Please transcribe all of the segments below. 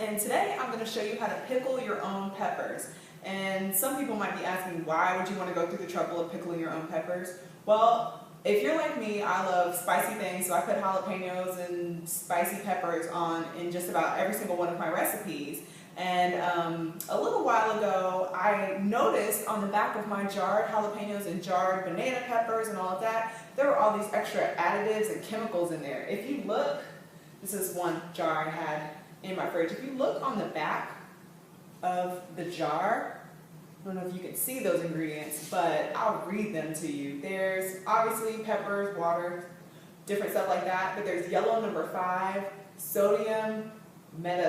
And today I'm going to show you how to pickle your own peppers. And some people might be asking, why would you want to go through the trouble of pickling your own peppers? Well, if you're like me, I love spicy things, so I put jalapenos and spicy peppers on in just about every single one of my recipes. And a little while ago, I noticed on the back of my jarred jalapenos and jarred banana peppers and all of that, there were all these extra additives and chemicals in there. If you look, this is one jar I had in my fridge. If you look on the back of the jar, I don't know if you can see those ingredients, but I'll read them to you. There's obviously peppers, water, different stuff like that, but there's yellow number 5, sodium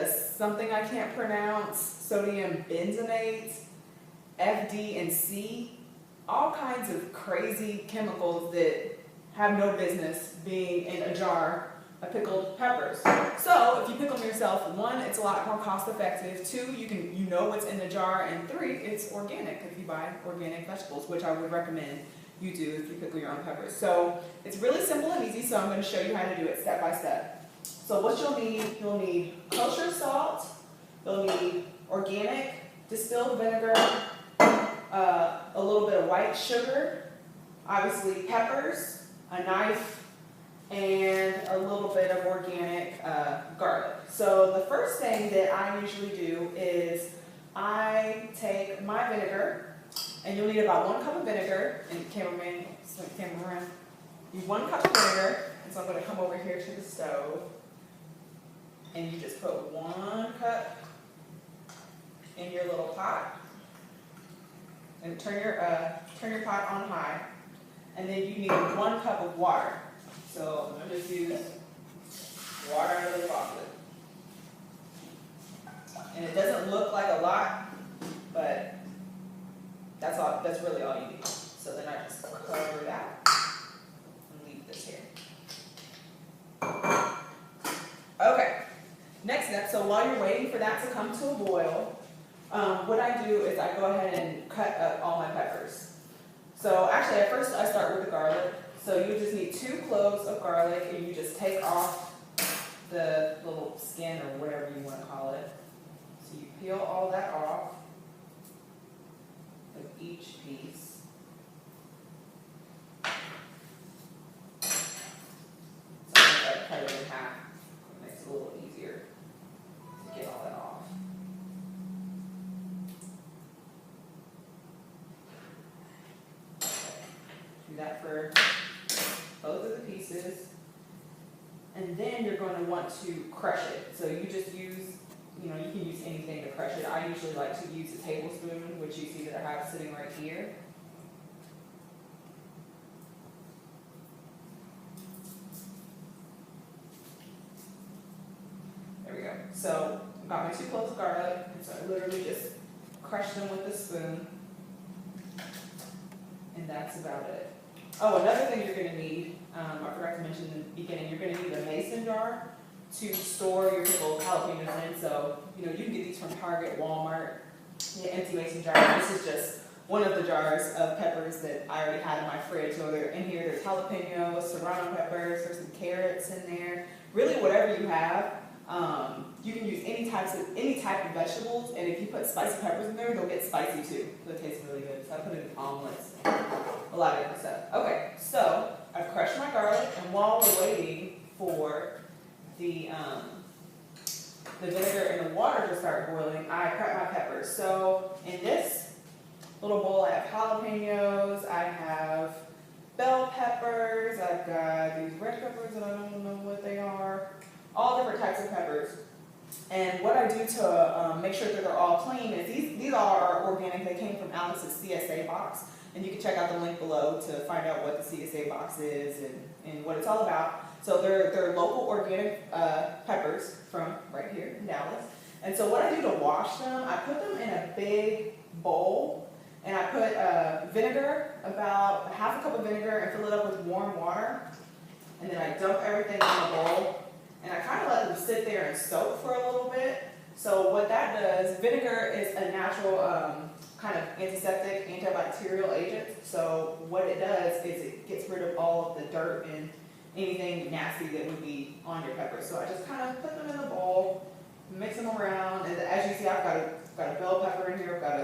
something I can't pronounce, sodium benzoate, FD and C, all kinds of crazy chemicals that have no business being in a jar of pickled peppers. So if you pickle them yourself, 1, it's a lot more cost effective. 2, you know what's in the jar, and 3, it's organic if you buy organic vegetables, which I would recommend you do if you pickle your own peppers. So it's really simple and easy, so I'm going to show you how to do it step by step. So what you'll need kosher salt, you'll need organic distilled vinegar, a little bit of white sugar, obviously peppers, a knife, and a little bit of organic garlic. So the first thing that I usually do is I take my vinegar, and you'll need about 1 cup of vinegar, and cameraman, swing the camera around. You need 1 cup of vinegar, and so I'm going to come over here to the stove, and you just put 1 cup in your little pot, and turn your pot on high, and then you need 1 cup of water. So I'm going to just use water out of the faucet. And it doesn't look like a lot, but that's really all you need. So then I just cover that and leave this here. Okay, next step, so while you're waiting for that to come to a boil, what I do is I go ahead and cut up all my peppers. So actually at first I start with the garlic. So you just need 2 cloves of garlic, and you just take off the little skin or whatever you want to call it. So you peel all that off of each piece. So I'm going to cut it in half. It makes it a little easier to get all that off. Do that for both of the pieces, and then you're going to want to crush it. So you just use, you can use anything to crush it. I usually like to use a tablespoon, which you see that I have sitting right here. There we go. So I've got my 2 cloves of garlic, and so I literally just crush them with a spoon, and that's about it. Oh, another thing you're going to need, I forgot to mention in the beginning, you're going to need a mason jar to store your pickled jalapenos in. So, you can get these from Target, Walmart, the empty mason jar. This is just one of the jars of peppers that I already had in my fridge. So they're in here, there's jalapenos, serrano peppers, there's some carrots in there. Really, whatever you have. You can use any type of vegetables, and if you put spicy peppers in there, they'll get spicy too. So it tastes really good. So I put it in omelets, a lot of different stuff. Okay, so I've crushed my garlic, and while we're waiting for the vinegar and the water to start boiling, I prep my peppers. So in this little bowl, I have jalapenos, I have bell peppers, I've got these red peppers that I don't know what they are. All different types of peppers. And what I do to make sure that they're all clean is these all are organic. They came from Alex's CSA box. And you can check out the link below to find out what the CSA box is and what it's all about. So they're local organic peppers from right here in Dallas. And so what I do to wash them, I put them in a big bowl, and I put vinegar, about half a cup of vinegar, and fill it up with warm water. And then I dump everything in the bowl, and I kind of let them sit there and soak for a little bit. So what that does, vinegar is a natural kind of antiseptic, antibacterial agent. So what it does is it gets rid of all of the dirt and anything nasty that would be on your peppers. So I just kind of put them in the bowl, mix them around, and as you see, I've got a bell pepper in here. I've got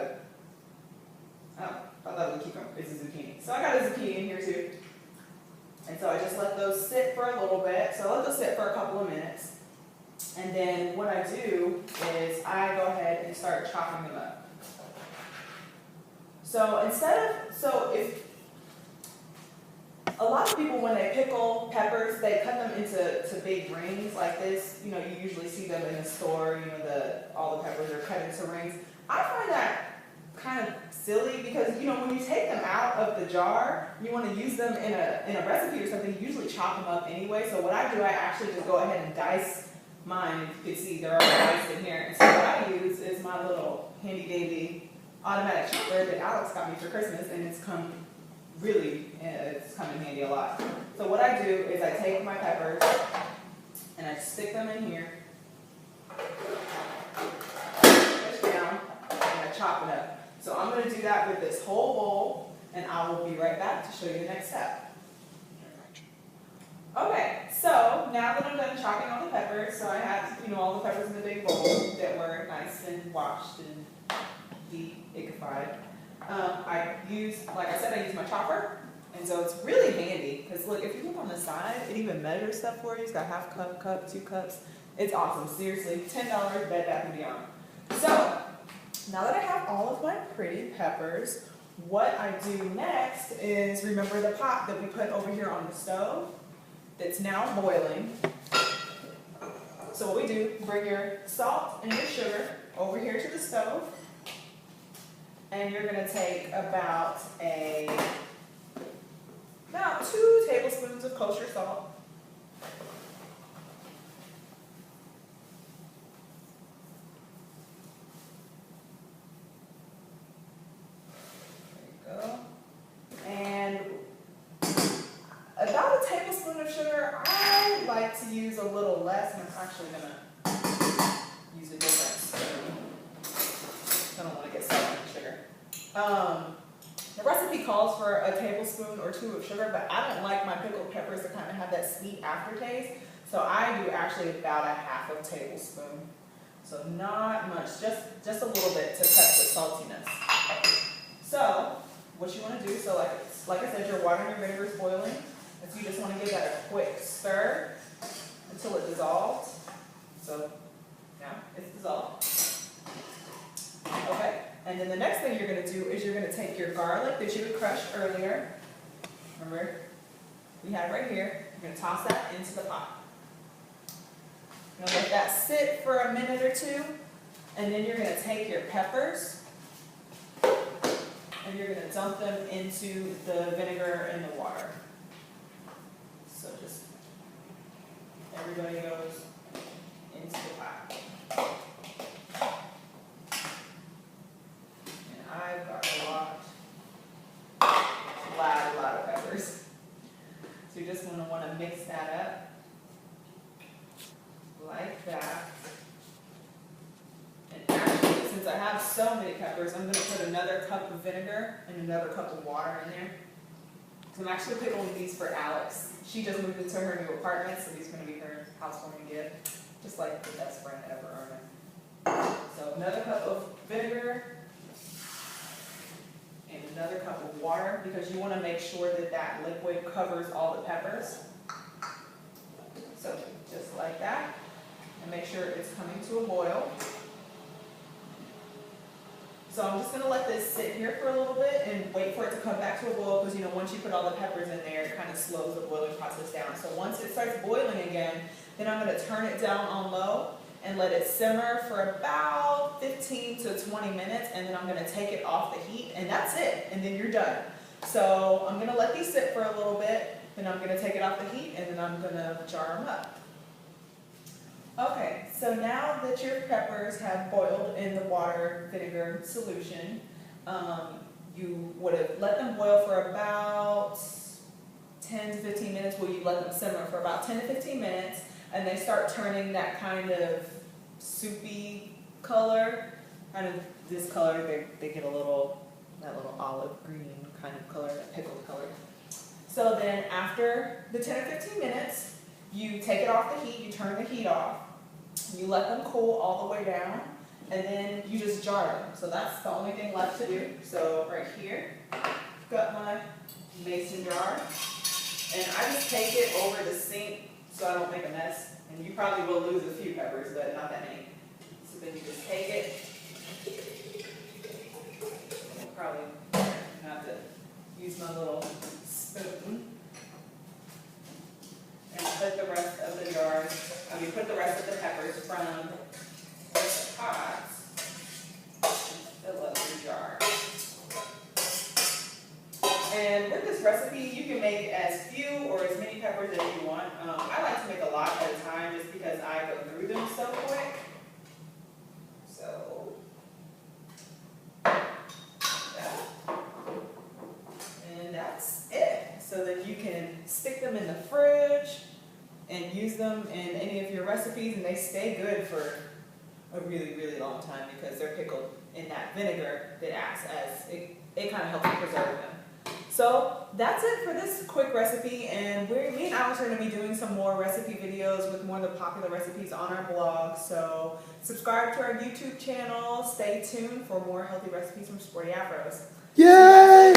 I thought it was a cucumber. It's a zucchini. So I got a zucchini in here too. And so I just let those sit for a little bit. So I let those sit for a couple of minutes. And then what I do is I go ahead and start chopping them up. So if a lot of people, when they pickle peppers, they cut them into big rings like this. You know, you usually see them in the store, you know, all the peppers are cut into rings. I find that kind of silly because, you know, when you take them out of the jar, you want to use them in a recipe or something, you usually chop them up anyway. So what I do, I actually just go ahead and dice mine. If you can see, they're all diced in here. And so what I use is my little handy dandy automatic chopper that Alex got me for Christmas, and it's come in handy a lot. So what I do is I take my peppers and I stick them in here, push down, and I chop it up. So I'm going to do that with this whole bowl, and I will be right back to show you the next step. Okay, so now that I'm done chopping all the peppers, so I have, you know, all the peppers in the big bowl that were nice and washed and de-ickified. I use my chopper, and so it's really handy, because look, if you look on the side, it even measures stuff for you. It's got half cup, 2 cups. It's awesome, seriously, $10, Bed Bath & Beyond. So, now that I have all of my pretty peppers, what I do next is, remember the pot that we put over here on the stove that's now boiling. So what we do, bring your salt and your sugar over here to the stove, and you're going to take about 2 tablespoons of kosher salt. There you go. And about a tablespoon of sugar. I like to use a little less, and I'm actually going to use a different spoon. I don't want to get salty with sugar. The recipe calls for a tablespoon or 2 of sugar, but I don't like my pickled peppers to kind of have that sweet aftertaste. So I do actually about a half a tablespoon. So not much, just a little bit to cut the saltiness. So what you want to do, so like I said, your water and your vinegar is boiling. And so you just want to give that a quick stir until it dissolves. So now it's dissolved. Okay. And then the next thing you're going to do is you're going to take your garlic that you had crushed earlier. Remember, we had right here. You're going to toss that into the pot. You're going to let that sit for a minute or 2. And then you're going to take your peppers and you're going to dump them into the vinegar and the water. So just everybody goes into the pot. I've got a lot of peppers. So you're just going to want to mix that up like that. And actually, since I have so many peppers, I'm going to put another cup of vinegar and another cup of water in there. So I'm actually pickling these for Alex. She just moved into her new apartment, so these are going to be her housewarming gift, just like the best friend ever earned. So another cup of vinegar. And another cup of water, because you want to make sure that that liquid covers all the peppers. So just like that, and make sure it's coming to a boil. So I'm just going to let this sit here for a little bit and wait for it to come back to a boil, because, you know, once you put all the peppers in there, it kind of slows the boiling process down. So once it starts boiling again, then I'm going to turn it down on low and let it simmer for about 15 to 20 minutes, and then I'm going to take it off the heat, and that's it, and then you're done. So I'm going to let these sit for a little bit, then I'm going to take it off the heat, and then I'm going to jar them up. Okay, so now that your peppers have boiled in the water vinegar solution, you would have let them boil for about 10 to 15 minutes. Well, you let them simmer for about 10 to 15 minutes, and they start turning that kind of soupy color, kind of this color. They get that little olive green kind of color, that pickle color. So then after the 10 or 15 minutes, you take it off the heat, you turn the heat off, you let them cool all the way down, and then you just jar them. So that's the only thing left to do. So right here, I've got my mason jar, and I just take it over the sink so I don't make a mess. And you probably will lose a few peppers, but not that many. So then you just take it. I'll probably have to use my little spoon and put the rest of the put the rest of the peppers from the pot, fill up your jar. And with this recipe, you can make as few or as many peppers as you want. I like to make a lot at a time just because I go through them so quick. So, and that's it. So then you can stick them in the fridge and use them in any of your recipes, and they stay good for a really, really long time because they're pickled in that vinegar that acts as, it kind of helps preserve them. So that's it for this quick recipe, and me and Alex are going to be doing some more recipe videos with more of the popular recipes on our blog. So subscribe to our YouTube channel, stay tuned for more healthy recipes from Sporty Afros. Yay!